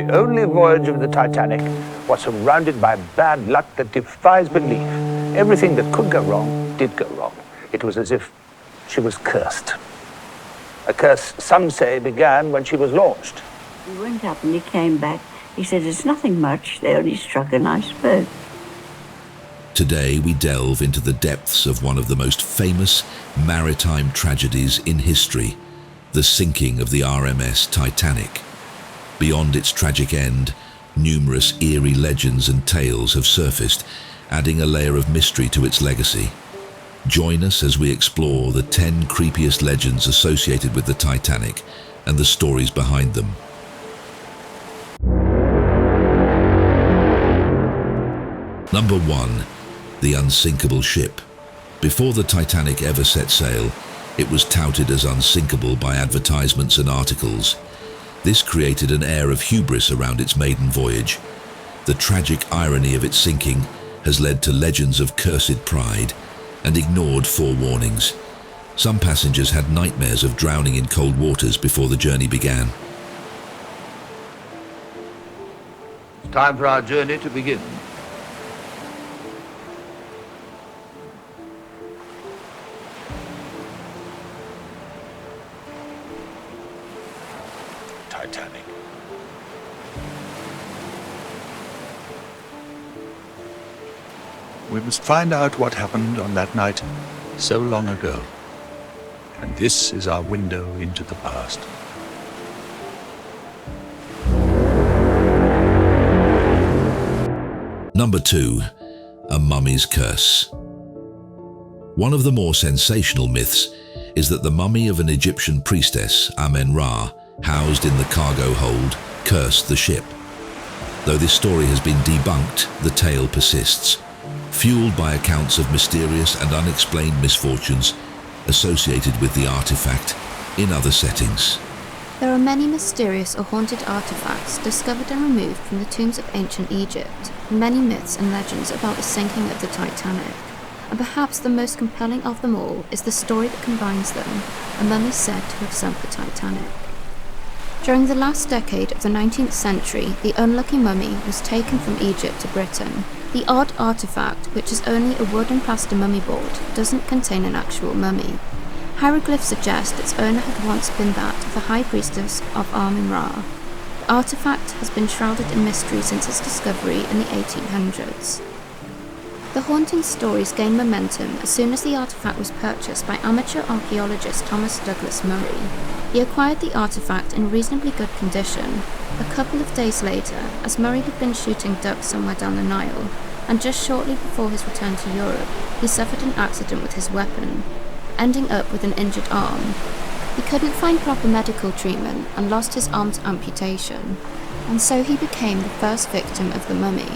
The only voyage of the Titanic was surrounded by bad luck that defies belief. Everything that could go wrong did go wrong. It was as if she was cursed. A curse, some say, began when she was launched. He went up and he came back. He said, it's nothing much. They only struck an iceberg. Today we delve into the depths of one of the most famous maritime tragedies in history, the sinking of the RMS Titanic. Beyond its tragic end, numerous eerie legends and tales have surfaced, adding a layer of mystery to its legacy. Join us as we explore the 10 creepiest legends associated with the Titanic and the stories behind them. Number 1. The unsinkable ship. Before the Titanic ever set sail, it was touted as unsinkable by advertisements and articles. This created an air of hubris around its maiden voyage. The tragic irony of its sinking has led to legends of cursed pride and ignored forewarnings. Some passengers had nightmares of drowning in cold waters before the journey began. It's time for our journey to begin. Titanic. We must find out what happened on that night so long ago. And this is our window into the past. Number 2. A mummy's curse. One of the more sensational myths is that the mummy of an Egyptian priestess, Amen-Ra, housed in the cargo hold, cursed the ship. Though this story has been debunked, the tale persists, fueled by accounts of mysterious and unexplained misfortunes associated with the artifact in other settings. There are many mysterious or haunted artifacts discovered and removed from the tombs of ancient Egypt, and many myths and legends about the sinking of the Titanic. And perhaps the most compelling of them all is the story that combines them, a mummy said to have sunk the Titanic. During the last decade of the 19th century, the unlucky mummy was taken from Egypt to Britain. The odd artifact, which is only a wood and plaster mummy board, doesn't contain an actual mummy. Hieroglyphs suggest its owner had once been that of the High Priestess of Amen-Ra. The artifact has been shrouded in mystery since its discovery in the 1800s. The haunting stories gained momentum as soon as the artifact was purchased by amateur archaeologist Thomas Douglas Murray. He acquired the artifact in reasonably good condition a couple of days later, as Murray had been shooting ducks somewhere down the Nile, and just shortly before his return to Europe, he suffered an accident with his weapon, ending up with an injured arm. He couldn't find proper medical treatment and lost his arm to amputation, and so he became the first victim of the mummy.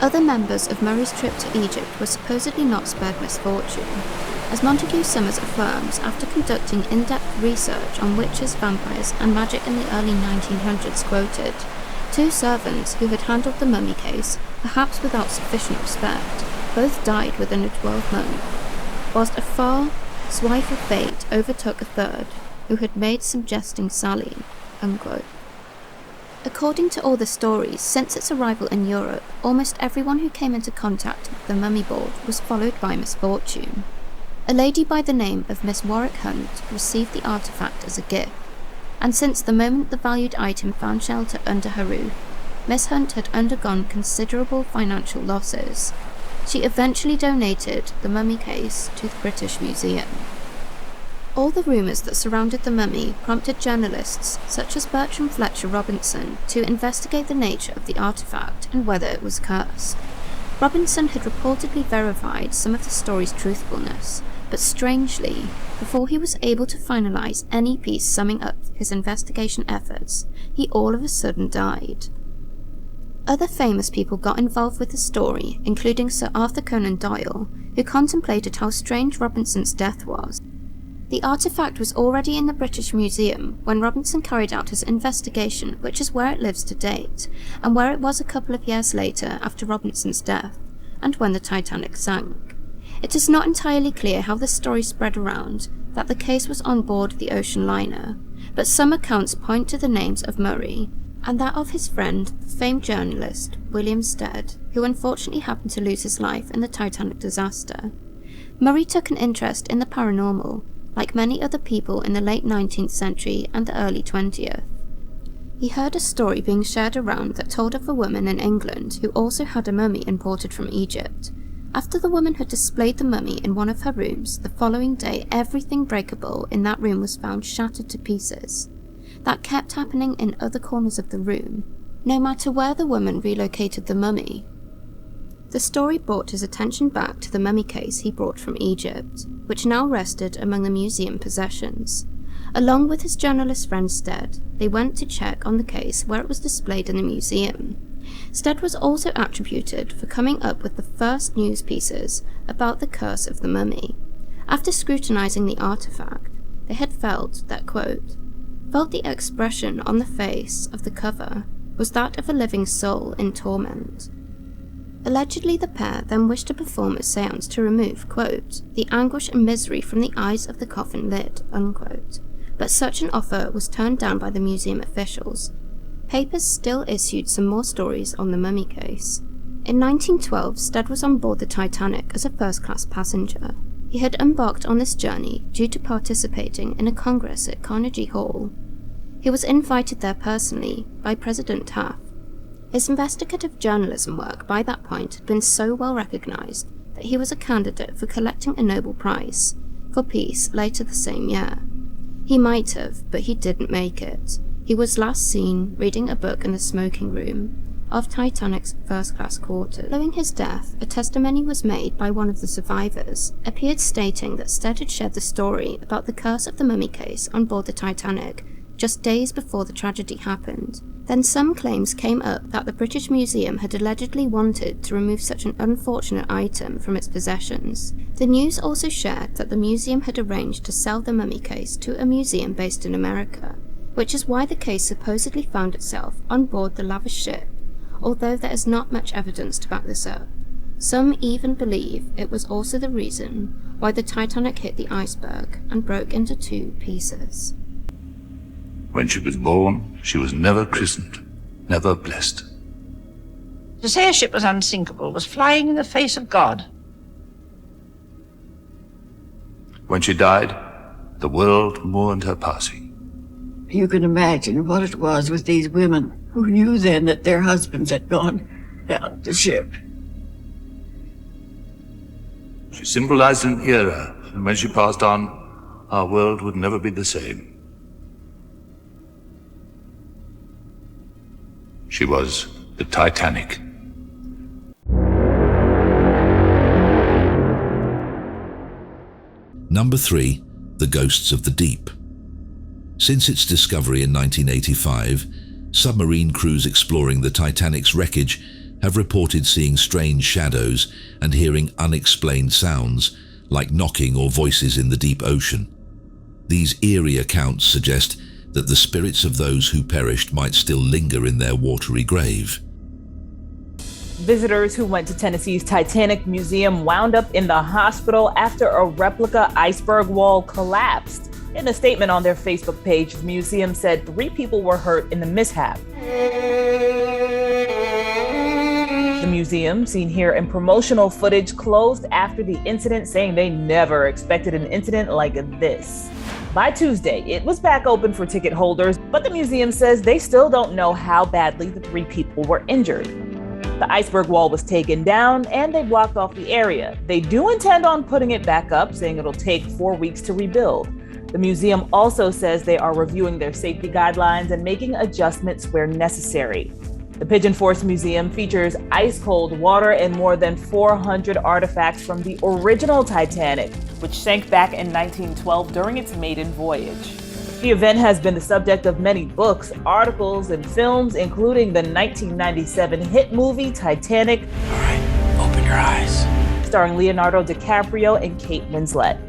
Other members of Murray's trip to Egypt were supposedly not spared misfortune. As Montague Summers affirms, after conducting in-depth research on witches, vampires, and magic in the early 1900s, quoted, 2 servants who had handled the mummy case, perhaps without sufficient respect, both died within a 12-month, whilst a far swipe of fate overtook a third, who had made some jesting sally, unquote. According to all the stories, since its arrival in Europe, almost everyone who came into contact with the mummy board was followed by misfortune. A lady by the name of Miss Warwick Hunt received the artifact as a gift, and since the moment the valued item found shelter under her roof, Miss Hunt had undergone considerable financial losses. She eventually donated the mummy case to the British Museum. All the rumours that surrounded the mummy prompted journalists such as Bertram Fletcher Robinson to investigate the nature of the artifact and whether it was cursed. Robinson had reportedly verified some of the story's truthfulness, but strangely, before he was able to finalise any piece summing up his investigation efforts, he all of a sudden died. Other famous people got involved with the story, including Sir Arthur Conan Doyle, who contemplated how strange Robinson's death was. The artifact was already in the British Museum when Robinson carried out his investigation, which is where it lives to date, and where it was a couple of years later after Robinson's death, and when the Titanic sank. It is not entirely clear how the story spread around that the case was on board the ocean liner, but some accounts point to the names of Murray, and that of his friend, famed journalist William Stead, who unfortunately happened to lose his life in the Titanic disaster. Murray took an interest in the paranormal, like many other people in the late 19th century and the early 20th. He heard a story being shared around that told of a woman in England who also had a mummy imported from Egypt. After the woman had displayed the mummy in one of her rooms, the following day everything breakable in that room was found shattered to pieces. That kept happening in other corners of the room, no matter where the woman relocated the mummy. The story brought his attention back to the mummy case he brought from Egypt, which now rested among the museum possessions. Along with his journalist friend Stead, they went to check on the case where it was displayed in the museum. Stead was also attributed for coming up with the first news pieces about the curse of the mummy. After scrutinizing the artifact, they had felt the expression on the face of the cover was that of a living soul in torment. Allegedly, the pair then wished to perform a seance to remove, the anguish and misery from the eyes of the coffin lid, but such an offer was turned down by the museum officials. Papers still issued some more stories on the mummy case. In 1912, Stead was on board the Titanic as a first-class passenger. He had embarked on this journey due to participating in a congress at Carnegie Hall. He was invited there personally by President Taft. His investigative journalism work by that point had been so well recognized that he was a candidate for collecting a Nobel Prize for Peace later the same year. He might have, but he didn't make it. He was last seen reading a book in the smoking room of Titanic's first-class quarters. Following his death, a testimony was made by one of the survivors, appeared stating that Stead had shared the story about the curse of the mummy case on board the Titanic just days before the tragedy happened. Then some claims came up that the British Museum had allegedly wanted to remove such an unfortunate item from its possessions. The news also shared that the museum had arranged to sell the mummy case to a museum based in America, which is why the case supposedly found itself on board the lavish ship, although there is not much evidence to back this up. Some even believe it was also the reason why the Titanic hit the iceberg and broke into 2 pieces. When she was born, she was never christened, never blessed. To say a ship was unsinkable was flying in the face of God. When she died, the world mourned her passing. You can imagine what it was with these women who knew then that their husbands had gone down the ship. She symbolized an era, and when she passed on, our world would never be the same. She was the Titanic. Number 3. The Ghosts of the Deep. Since its discovery in 1985, submarine crews exploring the Titanic's wreckage have reported seeing strange shadows and hearing unexplained sounds, like knocking or voices in the deep ocean. These eerie accounts suggest that the spirits of those who perished might still linger in their watery grave. Visitors who went to Tennessee's Titanic Museum wound up in the hospital after a replica iceberg wall collapsed. In a statement on their Facebook page, the museum said 3 people were hurt in the mishap. The museum, seen here in promotional footage, closed after the incident, saying they never expected an incident like this. By Tuesday, it was back open for ticket holders, but the museum says they still don't know how badly the 3 people were injured. The iceberg wall was taken down and they blocked off the area. They do intend on putting it back up, saying it'll take 4 weeks to rebuild. The museum also says they are reviewing their safety guidelines and making adjustments where necessary. The Pigeon Forge Museum features ice-cold water and more than 400 artifacts from the original Titanic, which sank back in 1912 during its maiden voyage. The event has been the subject of many books, articles, and films, including the 1997 hit movie Titanic. All right, open your eyes. Starring Leonardo DiCaprio and Kate Winslet.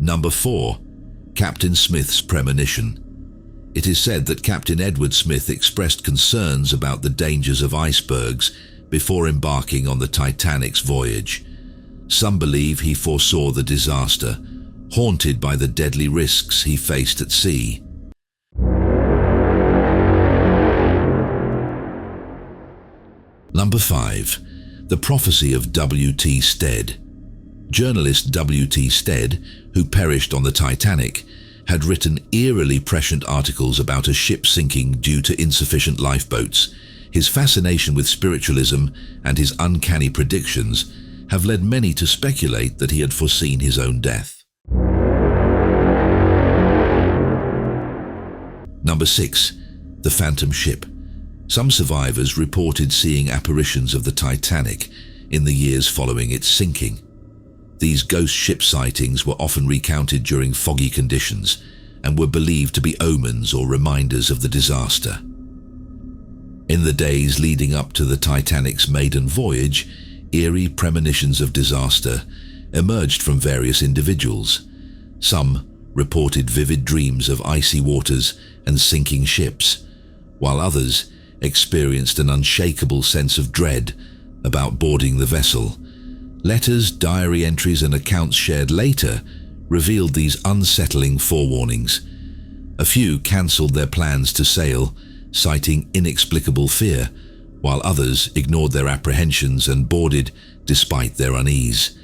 Number 4. Captain Smith's Premonition. It is said that Captain Edward Smith expressed concerns about the dangers of icebergs before embarking on the Titanic's voyage. Some believe he foresaw the disaster, haunted by the deadly risks he faced at sea. Number 5. The Prophecy of W.T. Stead. Journalist W.T. Stead, who perished on the Titanic, had written eerily prescient articles about a ship sinking due to insufficient lifeboats. His fascination with spiritualism and his uncanny predictions have led many to speculate that he had foreseen his own death. Number 6. The Phantom Ship. Some survivors reported seeing apparitions of the Titanic in the years following its sinking. These ghost ship sightings were often recounted during foggy conditions and were believed to be omens or reminders of the disaster. In the days leading up to the Titanic's maiden voyage, eerie premonitions of disaster emerged from various individuals. Some reported vivid dreams of icy waters and sinking ships, while others experienced an unshakable sense of dread about boarding the vessel. Letters, diary entries, and accounts shared later revealed these unsettling forewarnings. A few cancelled their plans to sail, citing inexplicable fear, while others ignored their apprehensions and boarded despite their unease.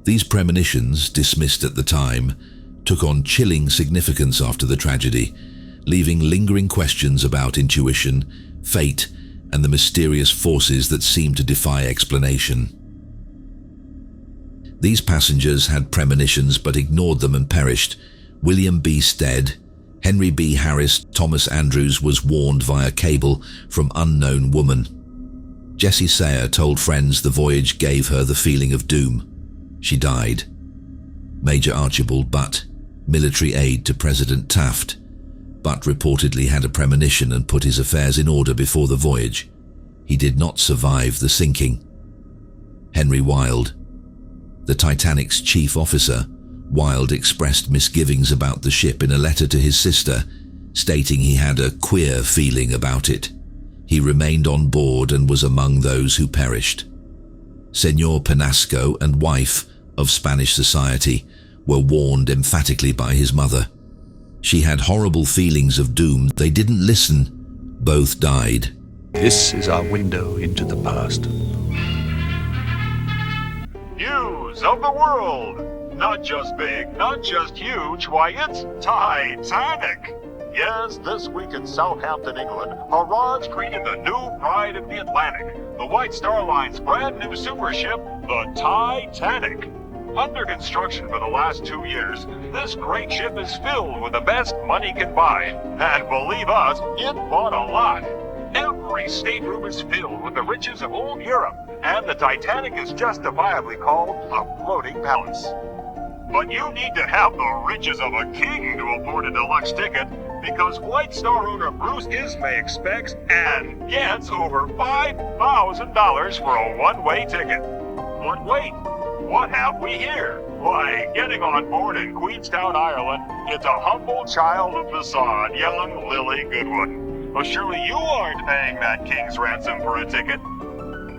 These premonitions, dismissed at the time, took on chilling significance after the tragedy, leaving lingering questions about intuition, fate, and the mysterious forces that seem to defy explanation. These passengers had premonitions but ignored them and perished. William B. Stead, Henry B. Harris, Thomas Andrews was warned via cable from unknown woman. Jessie Sayer told friends the voyage gave her the feeling of doom. She died. Major Archibald Butt, military aide to President Taft. Butt reportedly had a premonition and put his affairs in order before the voyage. He did not survive the sinking. Henry Wilde, the Titanic's chief officer, Wilde expressed misgivings about the ship in a letter to his sister, stating he had a queer feeling about it. He remained on board and was among those who perished. Señor Penasco and wife of Spanish society were warned emphatically by his mother. She had horrible feelings of doom. They didn't listen. Both died. This is our window into the past. News of the world! Not just big, not just huge, why it's Titanic! Yes, this week in Southampton, England, Hauntings created the new pride of the Atlantic, the White Star Line's brand new super ship, the Titanic. Under construction for the last 2 years, this great ship is filled with the best money can buy. And believe us, it bought a lot. Every stateroom is filled with the riches of old Europe, and the Titanic is justifiably called a floating palace. But you need to have the riches of a king to afford a deluxe ticket, because White Star owner Bruce Ismay expects and gets over $5,000 for a one-way ticket. But wait, what have we here? Why, getting on board in Queenstown, Ireland, it's a humble child of the sod, young Lily Goodwin. Well, surely you aren't paying that king's ransom for a ticket.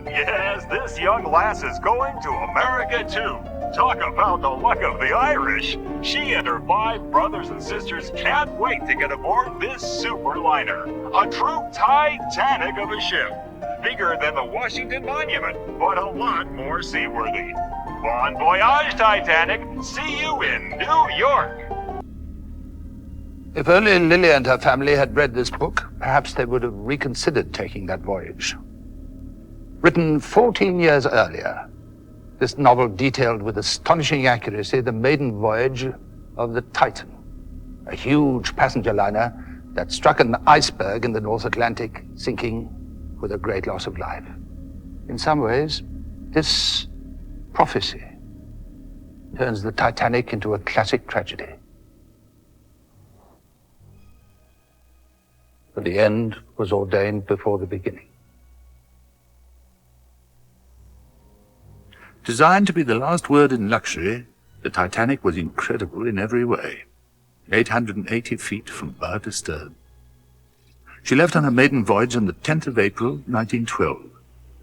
Yes, this young lass is going to America too. Talk about the luck of the Irish. She and her 5 brothers and sisters can't wait to get aboard this super liner. A true Titanic of a ship. Bigger than the Washington Monument, but a lot more seaworthy. Bon voyage, Titanic. See you in New York. If only Lily and her family had read this book, perhaps they would have reconsidered taking that voyage. Written 14 years earlier, this novel detailed with astonishing accuracy the maiden voyage of the Titan, a huge passenger liner that struck an iceberg in the North Atlantic, sinking with a great loss of life. In some ways, this prophecy turns the Titanic into a classic tragedy. But the end was ordained before the beginning. Designed to be the last word in luxury, the Titanic was incredible in every way. 880 feet from bow to stern. She left on her maiden voyage on the 10th of April, 1912,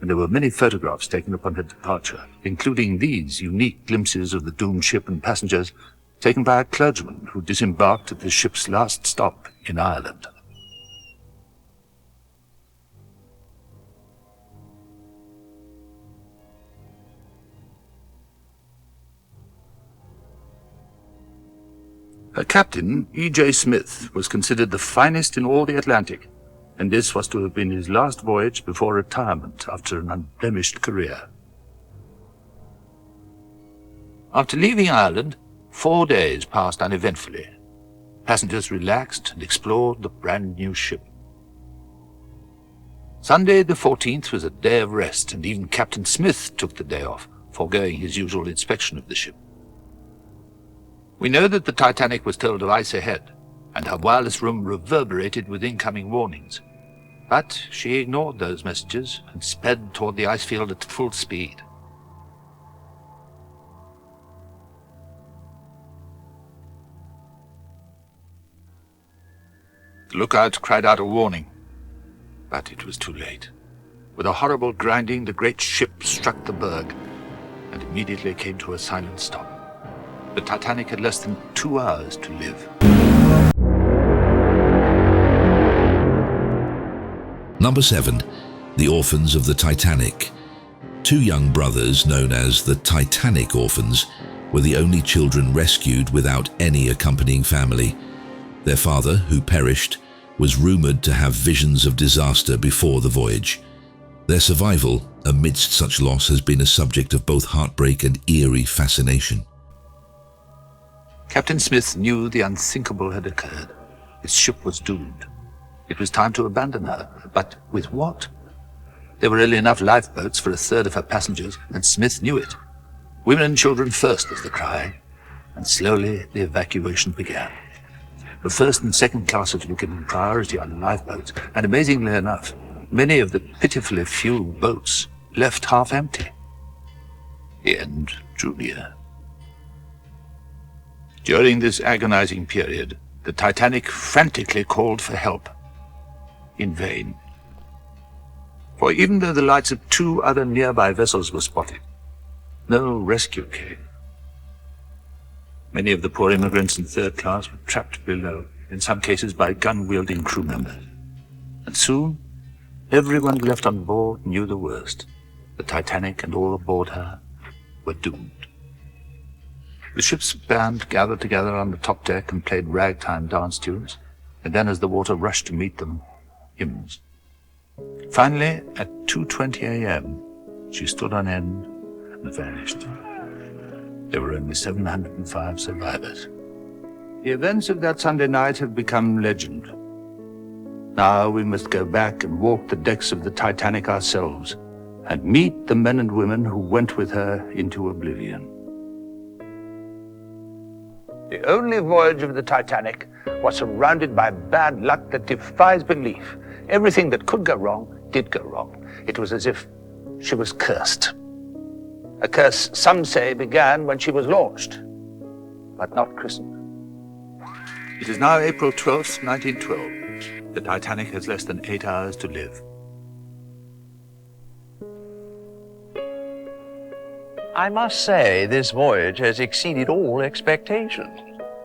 and there were many photographs taken upon her departure, including these unique glimpses of the doomed ship and passengers taken by a clergyman who disembarked at the ship's last stop in Ireland. Her captain, E.J. Smith, was considered the finest in all the Atlantic, and this was to have been his last voyage before retirement after an unblemished career. After leaving Ireland, 4 days passed uneventfully. Passengers relaxed and explored the brand new ship. Sunday the 14th was a day of rest, and even Captain Smith took the day off, foregoing his usual inspection of the ship. We know that the Titanic was told of ice ahead, and her wireless room reverberated with incoming warnings. But she ignored those messages and sped toward the ice field at full speed. The lookout cried out a warning, but it was too late. With a horrible grinding, the great ship struck the berg and immediately came to a silent stop. The Titanic had less than 2 hours to live. Number 7. The Orphans of the Titanic. 2 young brothers, known as the Titanic Orphans, were the only children rescued without any accompanying family. Their father, who perished, was rumored to have visions of disaster before the voyage. Their survival amidst such loss has been a subject of both heartbreak and eerie fascination. Captain Smith knew the unthinkable had occurred. His ship was doomed. It was time to abandon her, but with what? There were only enough lifeboats for 1/3 of her passengers, and Smith knew it. Women and children first was the cry, and slowly the evacuation began. The first and second classes were given priority on lifeboats, and amazingly enough, many of the pitifully few boats left half empty. The end drew near. During this agonizing period, the Titanic frantically called for help. In vain. For even though the lights of 2 other nearby vessels were spotted, no rescue came. Many of the poor immigrants in 3rd class were trapped below, in some cases by gun-wielding crew members. And soon, everyone left on board knew the worst. The Titanic and all aboard her were doomed. The ship's band gathered together on the top deck and played ragtime dance tunes, and then as the water rushed to meet them, hymns. Finally, at 2:20 a.m., she stood on end and vanished. There were only 705 survivors. The events of that Sunday night have become legend. Now we must go back and walk the decks of the Titanic ourselves and meet the men and women who went with her into oblivion. The only voyage of the Titanic was surrounded by bad luck that defies belief. Everything that could go wrong did go wrong. It was as if she was cursed. A curse some say began when she was launched, but not christened. It is now April 12th, 1912. The Titanic has less than 8 hours to live. I must say, this voyage has exceeded all expectations.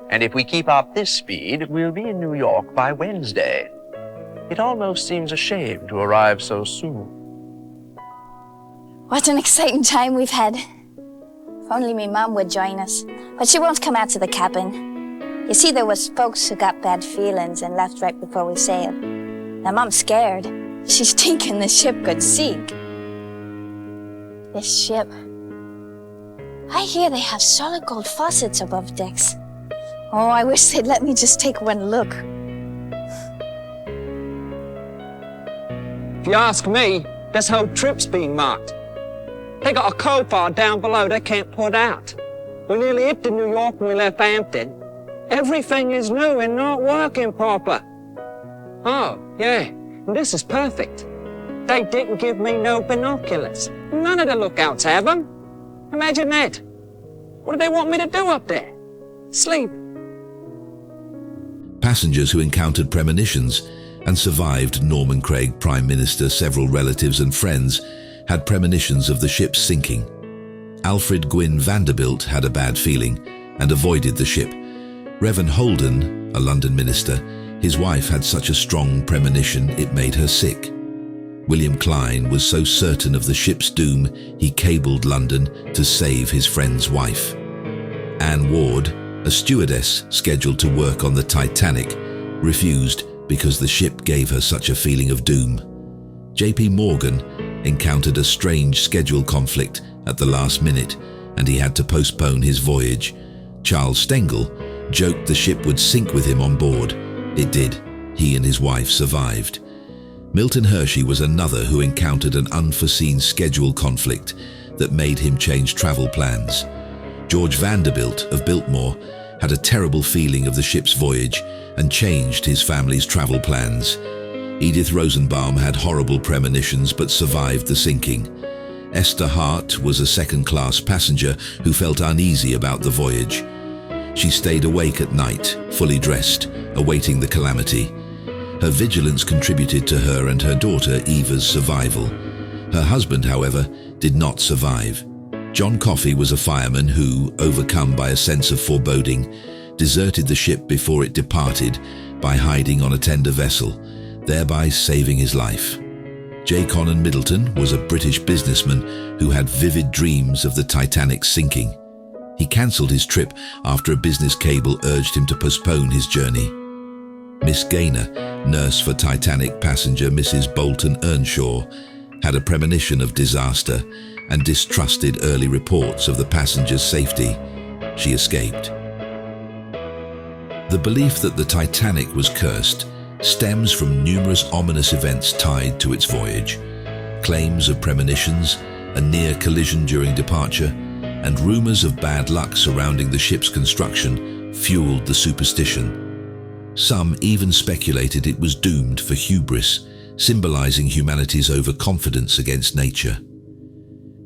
And if we keep up this speed, we'll be in New York by Wednesday. It almost seems a shame to arrive so soon. What an exciting time we've had. If only me Mum would join us. But she won't come out to the cabin. You see, there was folks who got bad feelings and left right before we sailed. Now Mum's scared. She's thinking the ship could sink. This ship. I hear they have solid gold faucets above decks. Oh, I wish they'd let me just take one look. If you ask me, this whole trip's being marked. They got a coal fire down below they can't put out. We nearly hit to New York when we left Hampton. Everything is new and not working proper. Oh, yeah, and this is perfect. They didn't give me no binoculars. None of the lookouts have them. Imagine that. What do they want me to do up there? Sleep. Passengers who encountered premonitions and survived Norman Craig, Prime Minister, several relatives and friends had premonitions of the ship's sinking. Alfred Gwynne Vanderbilt had a bad feeling and avoided the ship. Reverend Holden, a London minister, his wife had such a strong premonition it made her sick. William Klein was so certain of the ship's doom, he cabled London to save his friend's wife. Anne Ward, a stewardess scheduled to work on the Titanic, refused because the ship gave her such a feeling of doom. J.P. Morgan encountered a strange schedule conflict at the last minute, and he had to postpone his voyage. Charles Stengel joked the ship would sink with him on board. It did. He and his wife survived. Milton Hershey was another who encountered an unforeseen schedule conflict that made him change travel plans. George Vanderbilt of Biltmore had a terrible feeling of the ship's voyage and changed his family's travel plans. Edith Rosenbaum had horrible premonitions but survived the sinking. Esther Hart was a second-class passenger who felt uneasy about the voyage. She stayed awake at night, fully dressed, awaiting the calamity. Her vigilance contributed to her and her daughter Eva's survival. Her husband, however, did not survive. John Coffey was a fireman who, overcome by a sense of foreboding, deserted the ship before it departed by hiding on a tender vessel, thereby saving his life. J. Conan Middleton was a British businessman who had vivid dreams of the Titanic sinking. He cancelled his trip after a business cable urged him to postpone his journey. Miss Gaynor, nurse for Titanic passenger Mrs. Bolton Earnshaw, had a premonition of disaster and distrusted early reports of the passenger's safety. She escaped. The belief that the Titanic was cursed stems from numerous ominous events tied to its voyage. Claims of premonitions, a near collision during departure, and rumors of bad luck surrounding the ship's construction fueled the superstition. Some even speculated it was doomed for hubris, symbolizing humanity's overconfidence against nature.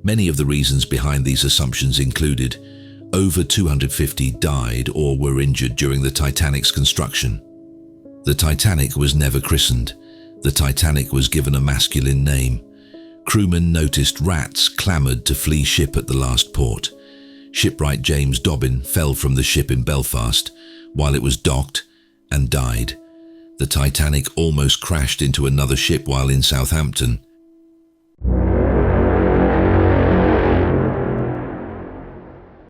Many of the reasons behind these assumptions included over 250 died or were injured during the Titanic's construction. The Titanic was never christened. The Titanic was given a masculine name. Crewmen noticed rats clamored to flee ship at the last port. Shipwright James Dobbin fell from the ship in Belfast while it was docked and died. The Titanic almost crashed into another ship while in Southampton.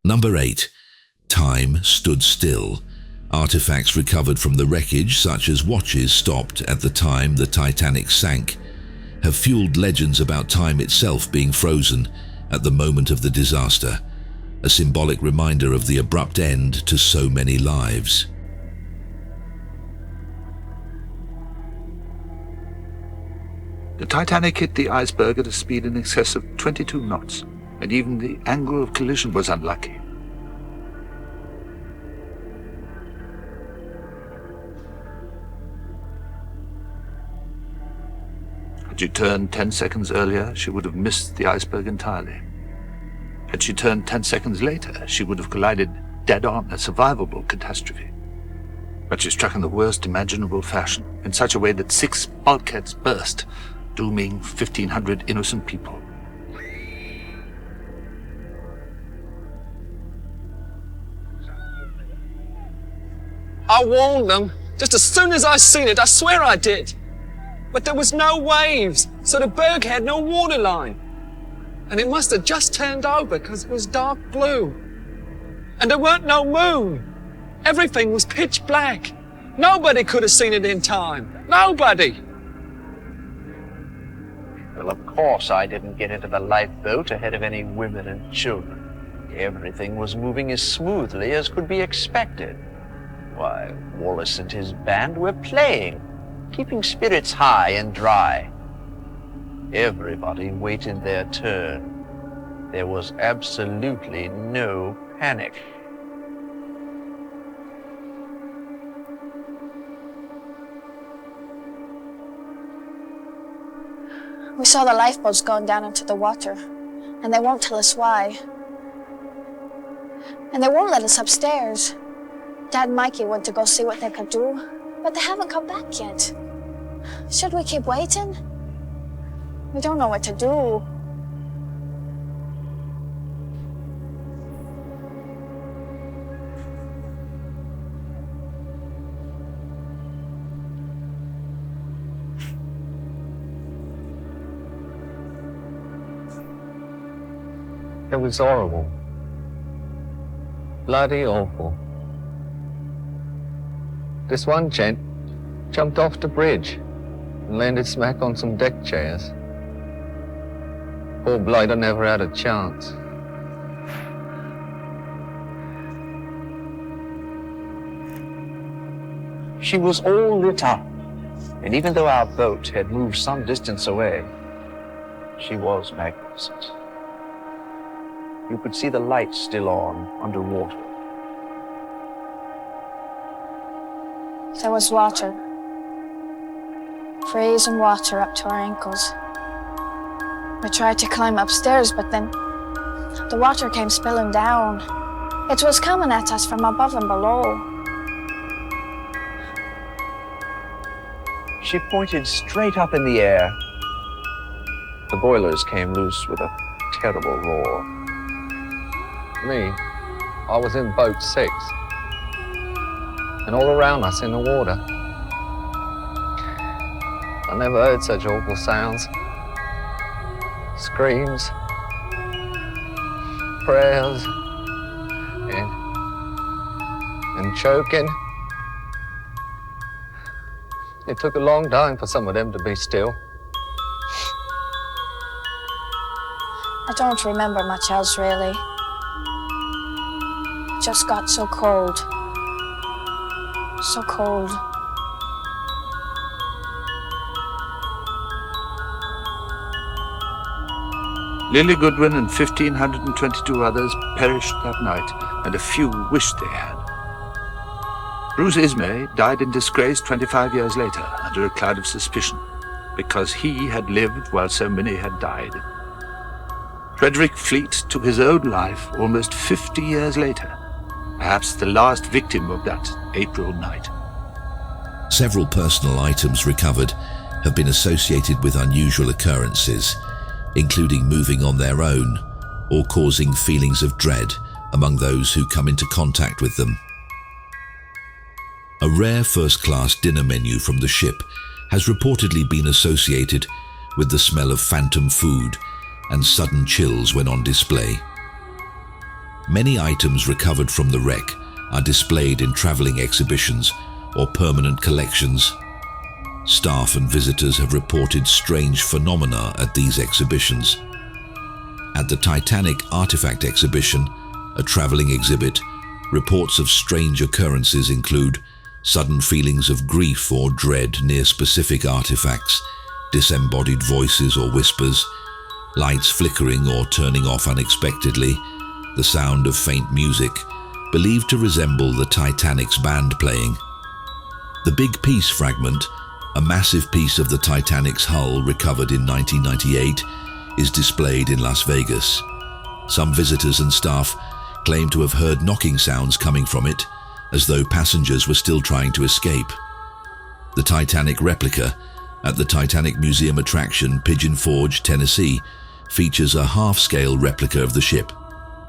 Number 8. Time stood still. Artifacts recovered from the wreckage, such as watches stopped at the time the Titanic sank, have fueled legends about time itself being frozen at the moment of the disaster, a symbolic reminder of the abrupt end to so many lives. The Titanic hit the iceberg at a speed in excess of 22 knots, and even the angle of collision was unlucky. Had she turned 10 seconds earlier, she would have missed the iceberg entirely. Had she turned 10 seconds later, she would have collided dead-on, a survivable catastrophe. But she struck in the worst imaginable fashion, in such a way that 6 bulkheads burst, dooming 1,500 innocent people. I warned them. Just as soon as I seen it, I swear I did. But there was no waves, so the berg had no waterline. And it must have just turned over because it was dark blue. And there weren't no moon. Everything was pitch black. Nobody could have seen it in time. Nobody. Well, of course I didn't get into the lifeboat ahead of any women and children. Everything was moving as smoothly as could be expected. Why, Wallace and his band were playing, keeping spirits high and dry. Everybody waited their turn. There was absolutely no panic. We saw the lifeboats going down into the water, and they won't tell us why. And they won't let us upstairs. Dad and Mikey went to go see what they could do, but they haven't come back yet. Should we keep waiting? We don't know what to do. It was horrible. Bloody awful. This one gent jumped off the bridge and landed smack on some deck chairs. Poor blighter never had a chance. She was all lit up, and even though our boat had moved some distance away, she was magnificent. You could see the lights still on underwater. There was water. Freezing water up to our ankles. We tried to climb upstairs, but then the water came spilling down. It was coming at us from above and below. She pointed straight up in the air. The boilers came loose with a terrible roar. Me, I was in boat 6. And all around us in the water. I never heard such awful sounds. Screams, prayers, and choking. It took a long time for some of them to be still. I don't remember much else, really. It just got so cold. So cold. Lily Goodwin and 1,522 others perished that night, and a few wished they had. Bruce Ismay died in disgrace 25 years later, under a cloud of suspicion, because he had lived while so many had died. Frederick Fleet took his own life almost 50 years later, perhaps the last victim of that April night. Several personal items recovered have been associated with unusual occurrences, including moving on their own or causing feelings of dread among those who come into contact with them. A rare first-class dinner menu from the ship has reportedly been associated with the smell of phantom food and sudden chills when on display. Many items recovered from the wreck are displayed in traveling exhibitions or permanent collections. Staff and visitors have reported strange phenomena at these exhibitions. At the Titanic Artifact Exhibition, a traveling exhibit, reports of strange occurrences include sudden feelings of grief or dread near specific artifacts, disembodied voices or whispers, lights flickering or turning off unexpectedly, the sound of faint music, believed to resemble the Titanic's band playing. The Big Piece fragment, a massive piece of the Titanic's hull recovered in 1998, is displayed in Las Vegas. Some visitors and staff claim to have heard knocking sounds coming from it, as though passengers were still trying to escape. The Titanic replica at the Titanic Museum attraction, Pigeon Forge, Tennessee, features a half-scale replica of the ship.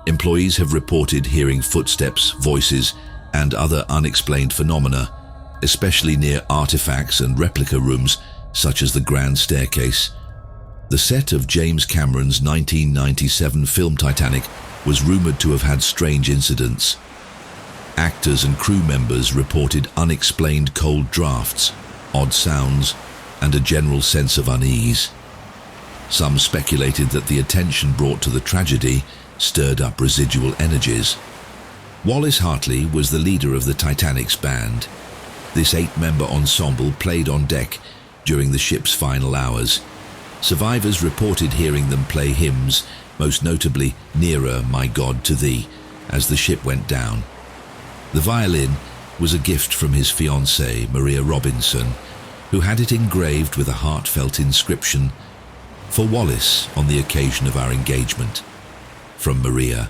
Employees have reported hearing footsteps, voices, and other unexplained phenomena, especially near artifacts and replica rooms such as the Grand Staircase. The set of James Cameron's 1997 film Titanic was rumored to have had strange incidents. Actors and crew members reported unexplained cold drafts, odd sounds, and a general sense of unease. Some speculated that the attention brought to the tragedy stirred up residual energies. Wallace Hartley was the leader of the Titanic's band. This 8-member ensemble played on deck during the ship's final hours. Survivors reported hearing them play hymns, most notably "Nearer, My God, to Thee," as the ship went down. The violin was a gift from his fiancée, Maria Robinson, who had it engraved with a heartfelt inscription, "For Wallace on the occasion of our engagement." From Maria.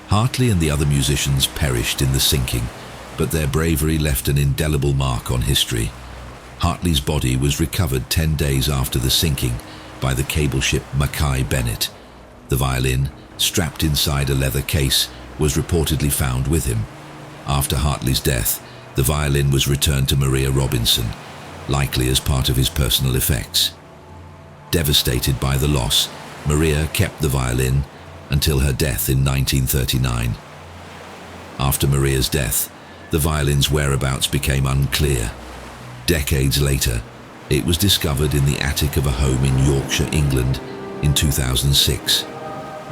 Hartley and the other musicians perished in the sinking, but their bravery left an indelible mark on history. Hartley's body was recovered 10 days after the sinking by the cable ship Mackay Bennett. The violin, strapped inside a leather case, was reportedly found with him. After Hartley's death, the violin was returned to Maria Robinson, likely as part of his personal effects. Devastated by the loss, Maria kept the violin until her death in 1939. After Maria's death, the violin's whereabouts became unclear. Decades later, it was discovered in the attic of a home in Yorkshire, England, in 2006.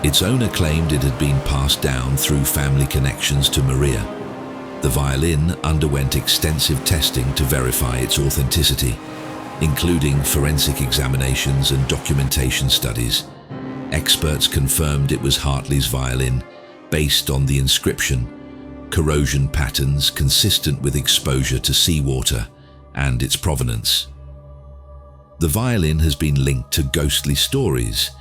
Its owner claimed it had been passed down through family connections to Maria. The violin underwent extensive testing to verify its authenticity, including forensic examinations and documentation studies. Experts confirmed it was Hartley's violin, based on the inscription, corrosion patterns consistent with exposure to seawater, and its provenance. The violin has been linked to ghostly stories,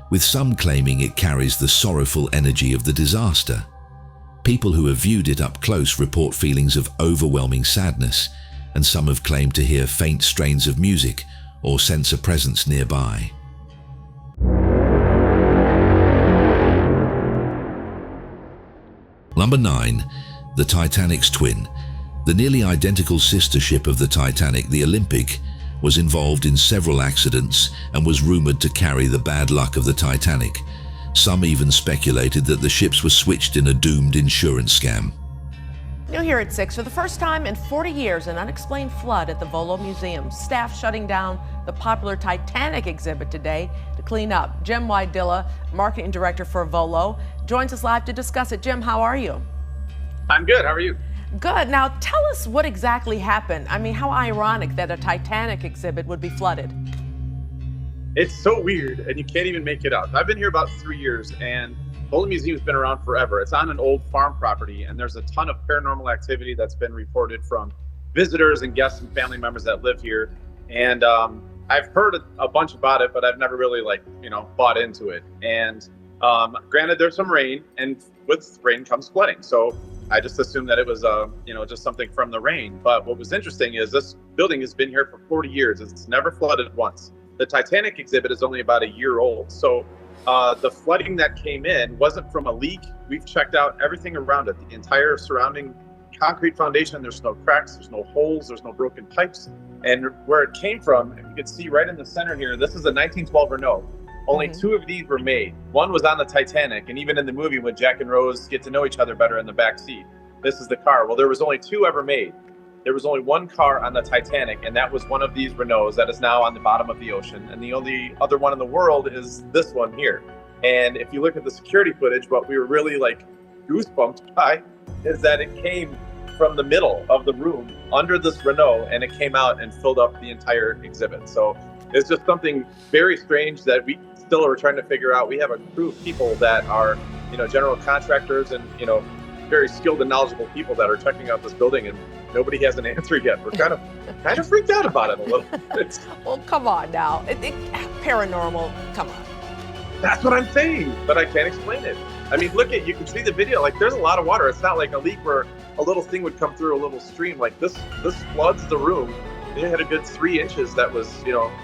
with some claiming it carries the sorrowful energy of the disaster. People who have viewed it up close report feelings of overwhelming sadness, and some have claimed to hear faint strains of music or sense a presence nearby. Number 9. The Titanic's twin. The nearly identical sister ship of the Titanic, the Olympic, was involved in several accidents and was rumored to carry the bad luck of the Titanic. Some even speculated that the ships were switched in a doomed insurance scam. New here at 6, for the first time in 40 years, an unexplained flood at the Volo Museum. Staff shutting down the popular Titanic exhibit today to clean up. Jim Wydilla, marketing director for Volo, joins us live to discuss it. Jim, how are you? I'm good. How are you? Good. Now tell us what exactly happened. I mean, how ironic that a Titanic exhibit would be flooded. It's so weird, and you can't even make it up. I've been here about 3 years, and Volo Museum's been around forever. It's on an old farm property, and there's a ton of paranormal activity that's been reported from visitors and guests and family members that live here. And I've heard a bunch about it, but I've never really bought into it. And granted, there's some rain, and with rain comes flooding. So I just assumed that it was, just something from the rain. But what was interesting is this building has been here for 40 years. It's never flooded once. The Titanic exhibit is only about a year old. So the flooding that came in wasn't from a leak. We've checked out everything around it, the entire surrounding concrete foundation. There's no cracks, there's no holes, there's no broken pipes. And where it came from, if you can see right in the center here, this is a 1912 Renault. Only 2 of these were made. One was on the Titanic, and even in the movie when Jack and Rose get to know each other better in the back seat, this is the car. Well, there was only 2 ever made. There was only 1 car on the Titanic, and that was one of these Renaults that is now on the bottom of the ocean. And the only other one in the world is this one here. And if you look at the security footage, what we were really goosebumped by is that it came from the middle of the room under this Renault, and it came out and filled up the entire exhibit. So it's just something very strange that we still are trying to figure out. We have a crew of people that are, general contractors and, very skilled and knowledgeable people that are checking out this building, and nobody has an answer yet. We're kind of freaked out about it a little bit. Well, come on now. Paranormal, come on. That's what I'm saying, but I can't explain it. I mean, you can see the video. There's a lot of water. It's not like a leak where a little thing would come through a little stream. This floods the room. It had a good 3 inches that was,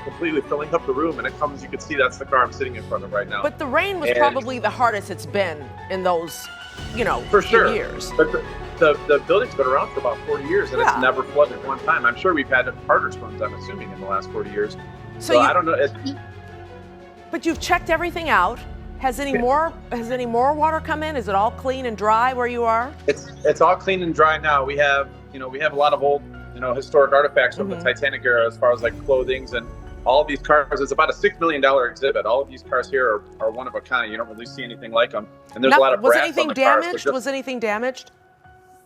completely filling up the room, and you can see that's the car I'm sitting in front of right now. But the rain was probably the hardest it's been in those, for sure. years. But the building's been around for about 40 years, and it's never flooded one time. I'm sure we've had harder storms, I'm assuming, in the last 40 years. So I don't know. But you've checked everything out. Has any more water come in? Is it all clean and dry where you are? It's all clean and dry now. We have a lot of old historic artifacts from the Titanic era, as far as clothings and all of these cars. It's about a $6 million exhibit. All of these cars here are one of a kind. You don't really see anything like them. And there's a lot of brass on the cars. Was anything damaged?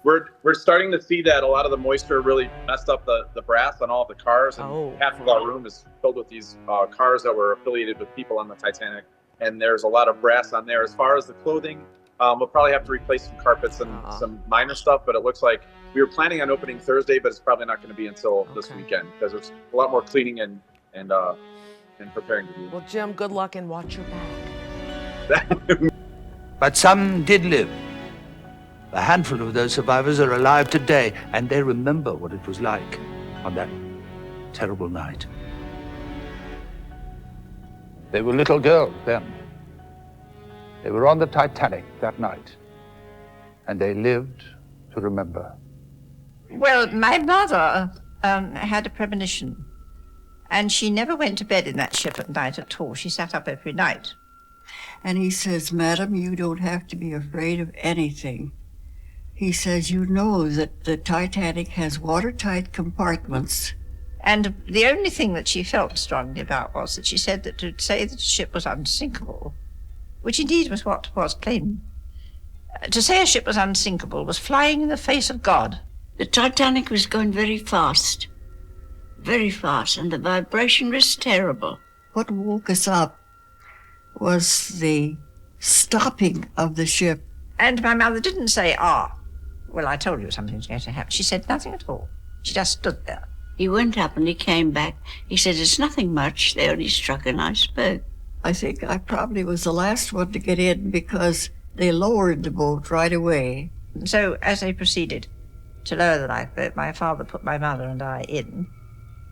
We're starting to see that a lot of the moisture really messed up the brass on all of the cars. And half of our room is filled with these cars that were affiliated with people on the Titanic. And there's a lot of brass on there. As far as the clothing, we'll probably have to replace some carpets and some minor stuff, but it looks like we were planning on opening Thursday, but it's probably not going to be until this weekend, because there's a lot more cleaning and preparing to do. Well, Jim, good luck and watch your back. But some did live. A handful of those survivors are alive today, and they remember what it was like on that terrible night. They were little girls then. They were on the Titanic that night, and they lived to remember. Well, my mother had a premonition, and she never went to bed in that ship at night at all. She sat up every night. And he says, "Madam, you don't have to be afraid of anything." He says, "You know that the Titanic has watertight compartments." And the only thing that she felt strongly about was that she said that to say that the ship was unsinkable, which indeed was what was claimed, to say a ship was unsinkable was flying in the face of God. The Titanic was going very fast, and the vibration was terrible. What woke us up was the stopping of the ship. And my mother didn't say, well, I told you something was going to happen. She said nothing at all. She just stood there. He went up and he came back. He said, "It's nothing much. They only struck an iceberg." I think I probably was the last one to get in because they lowered the boat right away. So as they proceeded to lower the lifeboat, my father put my mother and I in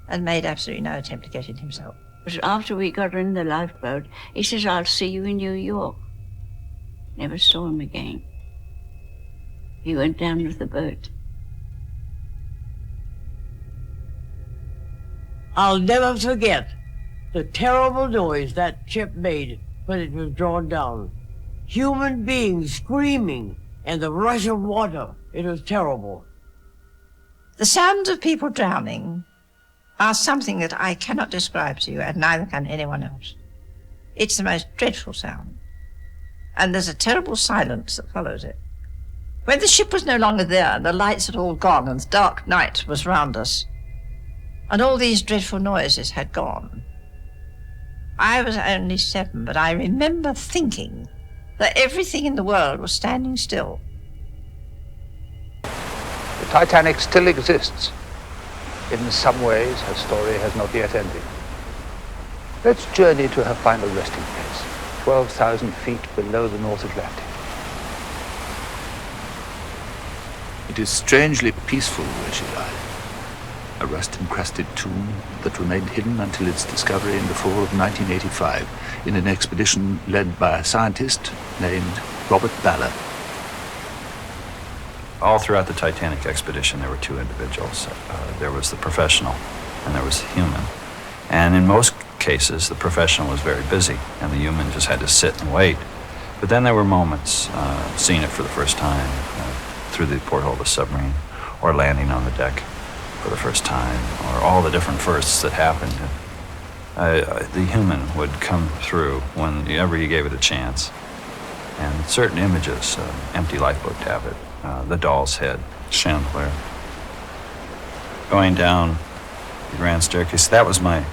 and made absolutely no attempt to get in himself. But after we got in the lifeboat, he says, "I'll see you in New York." Never saw him again. He went down with the boat. I'll never forget the terrible noise that ship made when it was drawn down. Human beings screaming and the rush of water. It was terrible. The sounds of people drowning are something that I cannot describe to you, and neither can anyone else. It's the most dreadful sound. And there's a terrible silence that follows it. When the ship was no longer there, and the lights had all gone, and the dark night was round us, and all these dreadful noises had gone, I was only 7, but I remember thinking that everything in the world was standing still. The Titanic still exists. In some ways, her story has not yet ended. Let's journey to her final resting place, 12,000 feet below the North Atlantic. It is strangely peaceful where she lies. A rust-encrusted tomb that remained hidden until its discovery in the fall of 1985 in an expedition led by a scientist named Robert Ballard. All throughout the Titanic expedition, there were two individuals. There was the professional and there was the human. And in most cases, the professional was very busy and the human just had to sit and wait. But then there were moments, seeing it for the first time through the porthole of the submarine, or landing on the deck for the first time, or all the different firsts that happened. The human would come through whenever you gave it a chance. And certain images, empty lifeboat tablet, the doll's head, chandelier, going down the grand staircase, that was my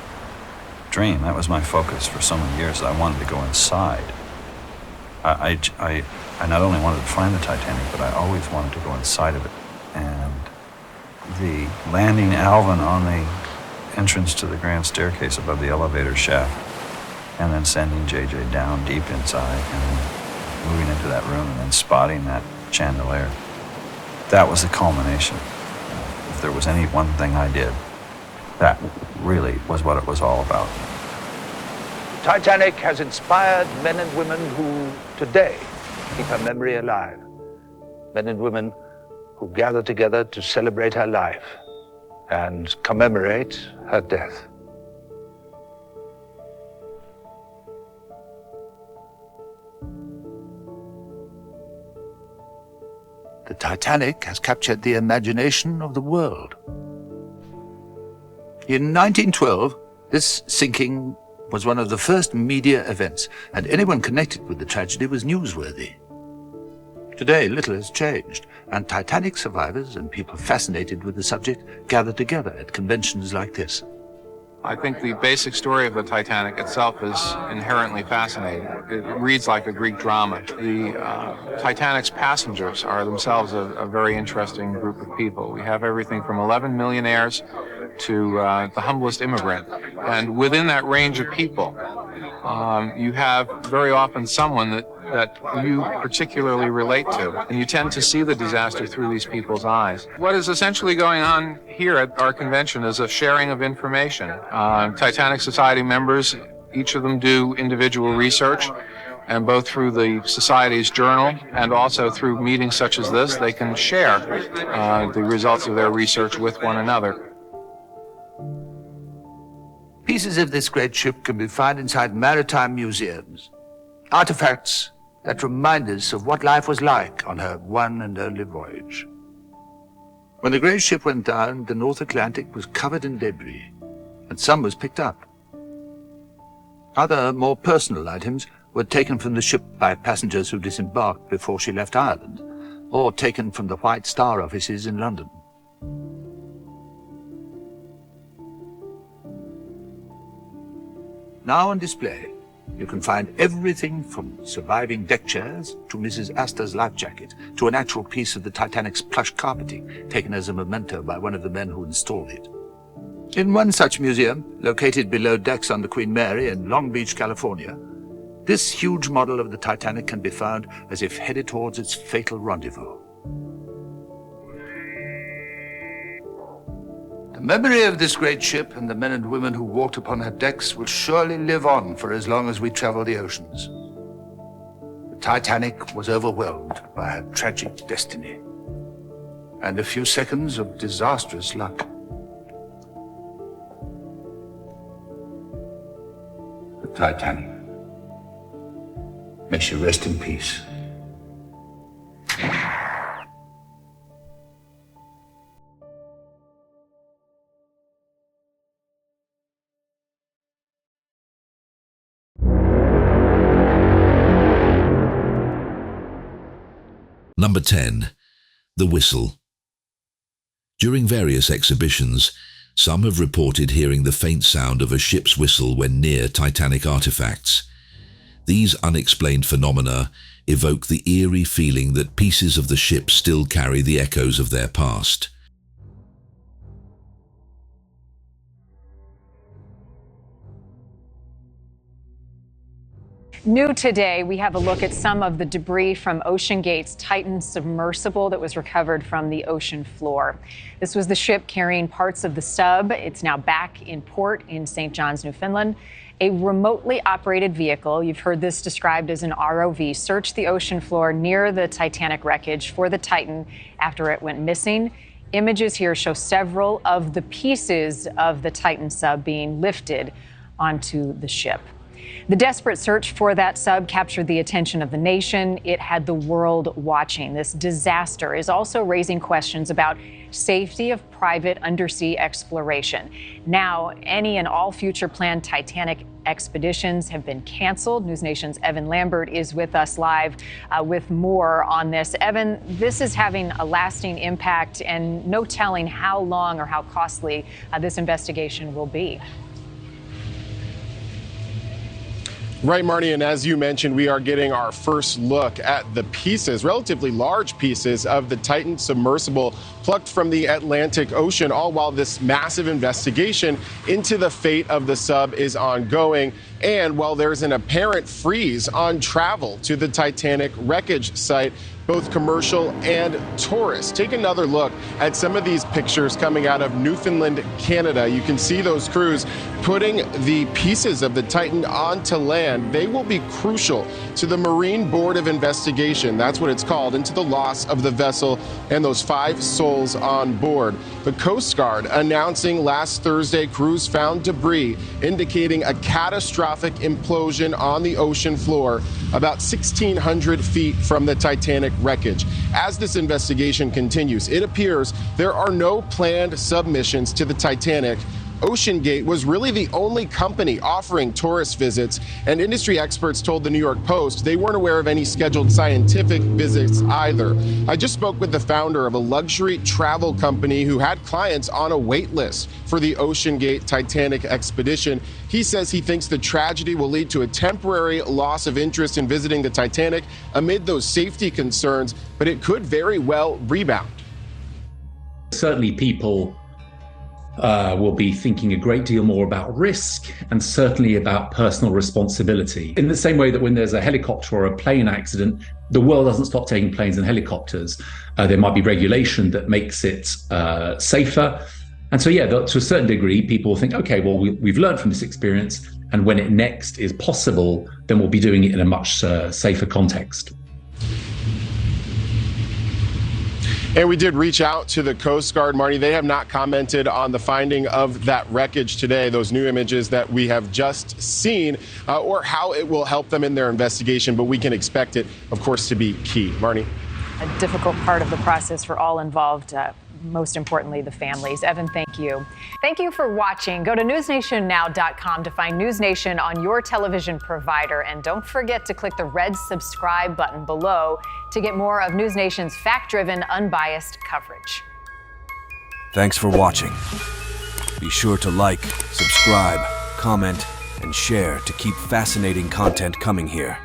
dream, that was my focus for so many years. I wanted to go inside. I not only wanted to find the Titanic, but I always wanted to go inside of it. And the landing Alvin on the entrance to the grand staircase above the elevator shaft, and then sending JJ down deep inside, and then moving into that room, and then spotting that chandelier. That was the culmination. If there was any one thing I did, that really was what it was all about. Titanic has inspired men and women who today keep her memory alive. Men and women who gather together to celebrate her life and commemorate her death. The Titanic has captured the imagination of the world. In 1912, this sinking was one of the first media events, and anyone connected with the tragedy was newsworthy. Today, little has changed, and Titanic survivors and people fascinated with the subject gather together at conventions like this. I think the basic story of the Titanic itself is inherently fascinating. It reads like a Greek drama. The Titanic's passengers are themselves a very interesting group of people. We have everything from 11 millionaires to the humblest immigrant. And within that range of people, you have very often someone that you particularly relate to. And you tend to see the disaster through these people's eyes. What is essentially going on here at our convention is a sharing of information. Titanic Society members, each of them do individual research, and both through the Society's journal and also through meetings such as this, they can share the results of their research with one another. Pieces of this great ship can be found inside maritime museums. Artifacts that remind us of what life was like on her one and only voyage. When the great ship went down, the North Atlantic was covered in debris, and some was picked up. Other, more personal items were taken from the ship by passengers who disembarked before she left Ireland, or taken from the White Star offices in London. Now on display, you can find everything from surviving deck chairs to Mrs. Astor's life jacket to an actual piece of the Titanic's plush carpeting taken as a memento by one of the men who installed it. In one such museum, located below decks on the Queen Mary in Long Beach, California, this huge model of the Titanic can be found as if headed towards its fatal rendezvous. The memory of this great ship and the men and women who walked upon her decks will surely live on for as long as we travel the oceans. The Titanic was overwhelmed by her tragic destiny and a few seconds of disastrous luck. The Titanic. May she rest in peace. Number 10. The Whistle. During various exhibitions, some have reported hearing the faint sound of a ship's whistle when near Titanic artifacts. These unexplained phenomena evoke the eerie feeling that pieces of the ship still carry the echoes of their past. New today, we have a look at some of the debris from OceanGate's Titan submersible that was recovered from the ocean floor. This was the ship carrying parts of the sub. It's now back in port in St. John's, Newfoundland. A remotely operated vehicle, you've heard this described as an ROV, searched the ocean floor near the Titanic wreckage for the Titan after it went missing. Images here show several of the pieces of the Titan sub being lifted onto the ship. The desperate search for that sub captured the attention of the nation. It had the world watching. This disaster is also raising questions about safety of private undersea exploration. Now, any and all future planned Titanic expeditions have been canceled. News Nation's Evan Lambert is with us live with more on this. Evan, this is having a lasting impact, and no telling how long or how costly this investigation will be. Right, Marnie, and as you mentioned, we are getting our first look at the pieces, relatively large pieces of the Titan submersible plucked from the Atlantic Ocean, all while this massive investigation into the fate of the sub is ongoing. And while there's an apparent freeze on travel to the Titanic wreckage site, both commercial and tourists. Take another look at some of these pictures coming out of Newfoundland, Canada. You can see those crews putting the pieces of the Titan onto land. They will be crucial to the Marine Board of Investigation, that's what it's called, into the loss of the vessel and those 5 souls on board. The Coast Guard announcing last Thursday crews found debris indicating a catastrophic implosion on the ocean floor about 1,600 feet from the Titanic wreckage. As this investigation continues, it appears there are no planned submissions to the Titanic. OceanGate was really the only company offering tourist visits, and industry experts told the New York Post they weren't aware of any scheduled scientific visits either. I just spoke with the founder of a luxury travel company who had clients on a wait list for the OceanGate Titanic expedition. He says he thinks the tragedy will lead to a temporary loss of interest in visiting the Titanic amid those safety concerns, but it could very well rebound. Certainly people will be thinking a great deal more about risk and certainly about personal responsibility. In the same way that when there's a helicopter or a plane accident, the world doesn't stop taking planes and helicopters. There might be regulation that makes it safer. And so, yeah, to a certain degree, people think, okay, well, we've learned from this experience, and when it next is possible, then we'll be doing it in a much safer context. And we did reach out to the Coast Guard, Marty. They have not commented on the finding of that wreckage today, those new images that we have just seen, or how it will help them in their investigation, but we can expect it, of course, to be key. Marty? A difficult part of the process for all involved, most importantly, the families. Evan, thank you. Thank you for watching. Go to newsnationnow.com to find News Nation on your television provider. And don't forget to click the red subscribe button below to get more of News Nation's fact-driven, unbiased coverage. Thanks for watching. Be sure to like, subscribe, comment, and share to keep fascinating content coming here.